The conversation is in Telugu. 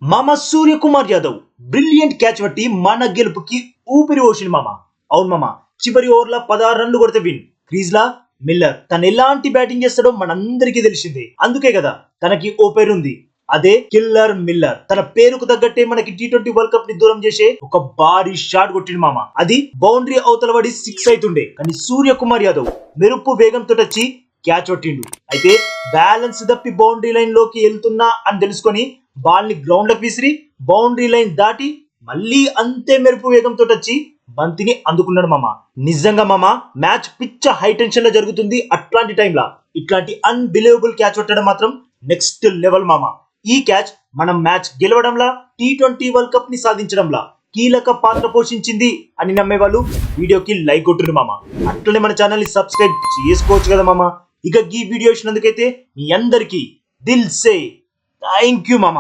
మామ సూర్యకుమార్ యాదవ్ బ్రిలియంట్ క్యాచ్ పట్టి మన గెలుపుకి ఊపిరి పోసింది మామ. అవును మామ, చివరి ఓవర్ల 16 రన్లు కొడితే విన్. క్రీజ్ లా మిల్లర్ తను ఎలాంటి బ్యాటింగ్ చేస్తాడో మనందరికీ తెలిసిందే. అందుకే కదా తనకి ఓ పేరు ఉంది, అదే కిల్లర్ మిల్లర్. తన పేరుకు తగ్గట్టే మనకి T20 వరల్డ్ కప్ ని దూరం చేసే ఒక భారీ షాట్ కొట్టింది మామ. అది బౌండరీ అవతల పడి 6 అవుతుండే, కానీ సూర్యకుమార్ యాదవ్ మెరుపు వేగంతో వచ్చి క్యాచ్ కొట్టిండు. అయితే బ్యాలెన్స్ తప్పి బౌండరీ లైన్ లోకి వెళ్తున్నా అని తెలుసుకొని బాల్ ని గ్రౌండ్ లోకి విసిరి బౌండరీ లైన్ దాటి మళ్ళీ అంతే మెరుపు వేగంతో వచ్చి బంతిని అందుకున్నాడు మామ. నిజంగా మామ, మ్యాచ్ పిచ్చ హై టెన్షన్ లో జరుగుతుంది. అట్లాంటి టైంలా ఇట్లాంటి అన్బిలీవబుల్ క్యాచ్ కొట్టడం మాత్రం నెక్స్ట్ లెవెల్ మామ. ఈ క్యాచ్ మనం మ్యాచ్ గెలవడంలా, T20 వరల్డ్ కప్ ని సాధించడంలా కీలక పాత్ర పోషించింది అని నమ్మే వాళ్ళు వీడియోకి లైక్ కొట్టురు మామ. అట్లనే మన ఛానల్ ని సబ్స్క్రైబ్ చేసుకోవచ్చు కదా మామ. ఇక ఈ వీడియో ఇచ్చినందుకైతే మీ అందరికీ దిల్ సే థ్యాంక్ యూ మామ.